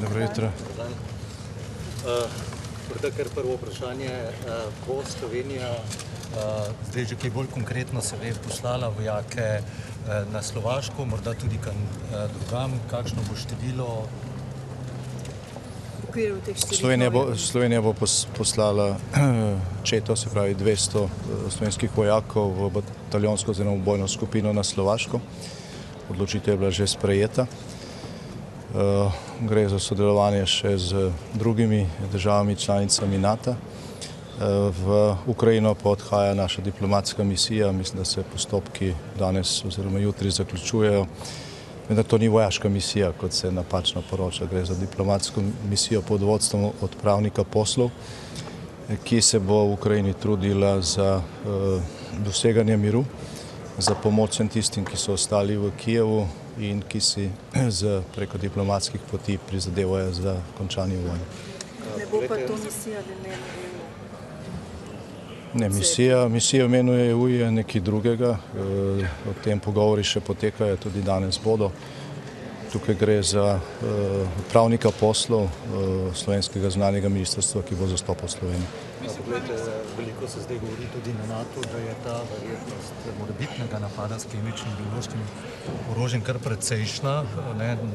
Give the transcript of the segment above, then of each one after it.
Dobro jutro. Morda kar prvo vprašanje, bo Slovenija zdaj že kaj bolj konkretno se ve poslala vojake na Slovaško, morda tudi drugam, kakšno bo število? Slovenija bo poslala četo, se pravi 200 slovenskih vojakov v bataljonsko oziroma bojno skupino na Slovaško. Odločitev je bila že sprejeta. Gre za sodelovanje še z drugimi državami članicami NATO. V Ukrajino pa odhaja naša diplomatska misija. Mislim, da se postopki danes oziroma jutri zaključujejo. Vendar to ni vojaška misija, kot se napačno poroča. Gre za diplomatsko misijo pod vodstvom odpravnika poslov, ki se bo v Ukrajini trudila za doseganje miru, za pomoč vsem tistim, ki so ostali v Kijevu in ki si preko diplomatskih poti prizadevajo za končanje vojne. Ne bo pa to misija v imenu EU? Ne, misija v imenu EU je nekaj drugega. O tem pogovori še potekajo, tudi danes bodo. Tukaj gre za odpravnika poslov slovenskega zunanjega ministrstva, ki bo zastopal Slovenijo. Poglejte, veliko se zdaj govori tudi na NATO, da je ta verjetnost morebitnega napada s kemičnim biološkim orožjem kar precejšnja.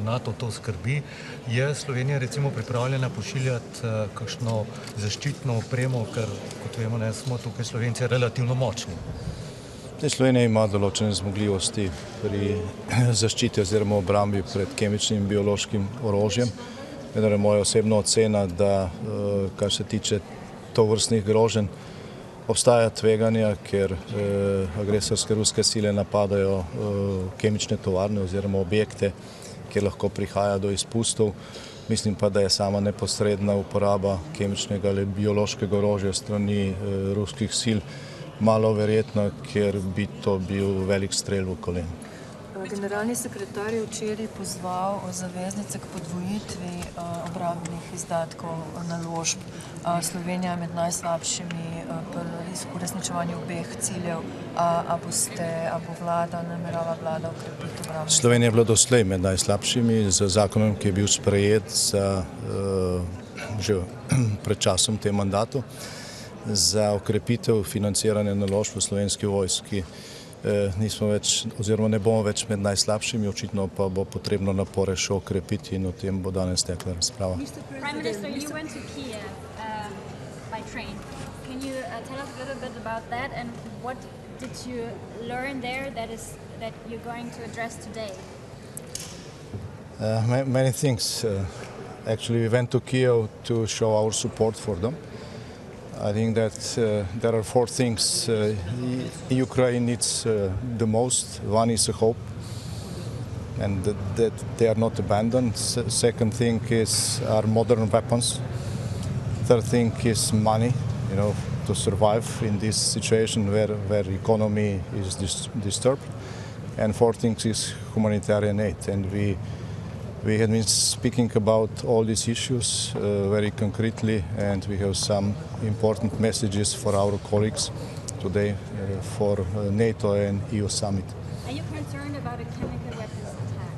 NATO to skrbi. Je Slovenija recimo pripravljena pošiljati kakšno zaščitno opremo, ker kot vemo, smo tukaj Slovenci relativno močni? Slovenija ima določene zmogljivosti pri zaščiti oziroma obrambi pred kemičnim in biološkim orožjem. Vendar je moja osebna ocena, da kar se tiče tovrstnih groženj, obstaja tveganja, ker agresorske ruske sile napadajo kemične tovarne oziroma objekte, kjer lahko prihaja do izpustov. Mislim pa, da je sama neposredna uporaba kemičnega ali biološkega orožja strani ruskih sil malo verjetno, ker bi to bil velik strel v koleno. Generalni sekretar je včeraj pozval zaveznice k podvojitvi obrambnih izdatkov naložb. Slovenija je med najslabšimi pri uresničevanju obeh ciljev. A namerava vlada okrepiti obrambne? Slovenija je bila doslej med najslabšimi z zakonom, ki je bil sprejet že pred časom v tem mandatu. Za okrepitev financiranja naložb v Slovenski vojski nismo več oziroma ne bomo več med najslabšimi, očitno pa bo potrebno napore še okrepiti in o tem bo danes tekla razprava. Prime Minister, you went to Kiev by train. Can you tell us a little bit about that and what did you learn there that you're going to address today? Many things. Actually, we went to Kiev to show our support for them. I think that there are four things Ukraine needs the most. One is hope, and that they are not abandoned. Second thing is our modern weapons. Third thing is money, to survive in this situation where economy is disturbed. And fourth thing is humanitarian aid. And we have been speaking about all these issues very concretely, and we have some important messages for our colleagues today for NATO and EU summit. Are you concerned about a chemical weapons attack?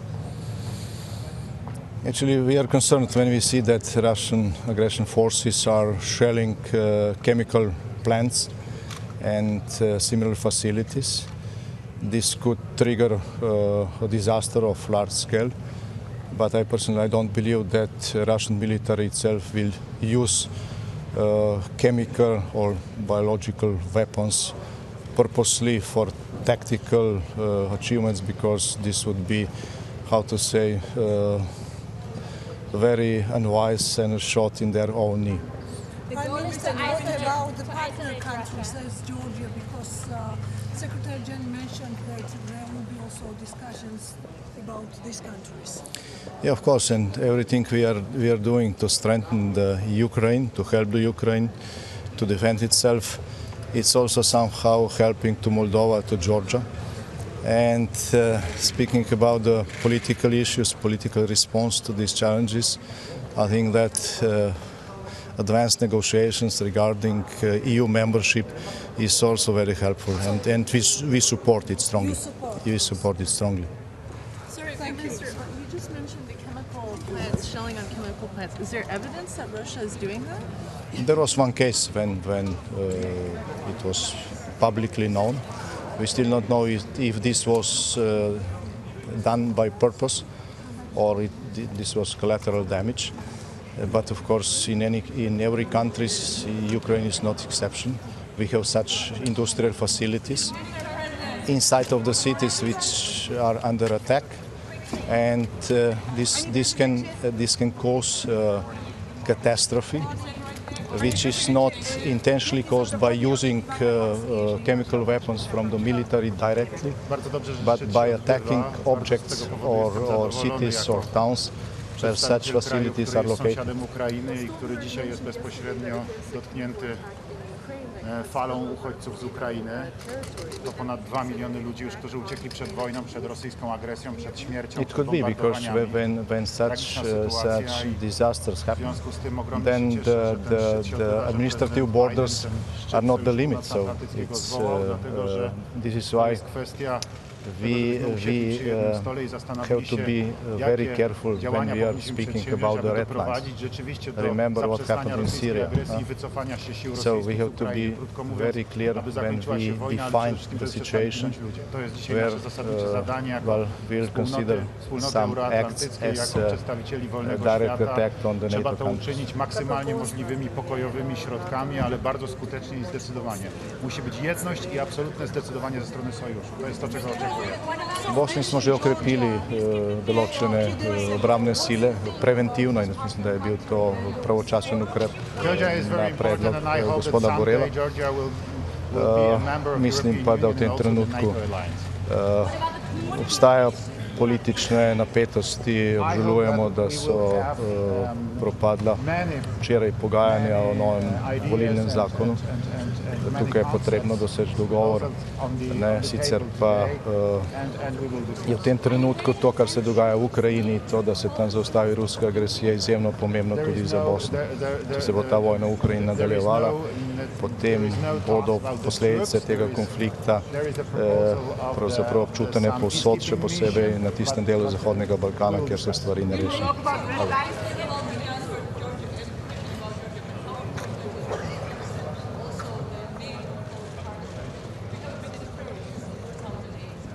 Actually, we are concerned when we see that Russian aggression forces are shelling chemical plants and similar facilities. This could trigger a disaster of large scale. But I personally don't believe that Russian military itself will use chemical or biological weapons purposely for tactical achievements, because this would be, very unwise and a shot in their own knee. Prime Minister, what about the partner countries as Georgia, because Secretary General mentioned that there will be also discussions about these countries. Yeah, of course, and everything we are doing to strengthen the Ukraine, to help the Ukraine to defend itself, it's also somehow helping to Moldova, to Georgia. And speaking about the political issues, political response to these challenges, I think that advanced negotiations regarding EU membership is also very helpful, and we support it strongly. We support it strongly. Sorry, Prime Minister. You just mentioned the chemical plants, shelling on chemical plants. Is there evidence that Russia is doing that? There was one case when it was publicly known. We still don't know if this was done by purpose or this was collateral damage. But of course, in every country, Ukraine is not exception. We have such industrial facilities inside of the cities which are under attack, and this can cause catastrophe, which is not intentionally caused by using chemical weapons from the military directly, but by attacking objects or cities or towns where such facilities are located. Ukrainy i który dzisiaj jest bezpośrednio dotknięty falą uchodźców z Ukrainy. To ponad 2 miliony ludzi już, którzy uciekli przed wojną, przed rosyjską agresją, przed śmiercią, It przed could be because bombardowaniami. when such disasters W happen, związku z tym ogromnie then się cieszę, że ten szczyt się odbywa, że administrative prezydent borders Biden ten szczyt are not the Sojuszu limit. So Północnoatlantyckiego it's, zwołał, dlatego że this is to why jest kwestia we have to be very careful when we are speaking about the red lines. Remember what happened in Syria. So we have to be very clear when we define the situation where we'll consider some acts as a direct attack on the Trzeba NATO to countries. uczynić maksymalnie możliwymi pokojowymi środkami, ale bardzo skutecznie i zdecydowanie. Musi być jedność i absolutne zdecydowanie ze strony Sojuszu. To jest to, czego oczekuję. Bosni smo že okrepili določene obrambne sile, preventivno, in mislim, da je bil to pravočasen ukrep na predlog gospoda Borela. Mislim pa, da v tem trenutku obstajajo politične napetosti, obžalujemo, da so propadla včeraj pogajanja o novem volilnem zakonu. Tukaj je potrebno doseči dogovor, sicer pa je v tem trenutku to, kar se dogaja v Ukrajini, to, da se tam zaustavi ruska agresija, izjemno pomembno tudi za Bosno. Če se bo ta vojna v Ukrajini nadaljevala, potem bodo posledice tega konflikta pravzaprav občutene povsod, še posebej na tistem delu Zahodnega Balkana, kjer so stvari nerešene.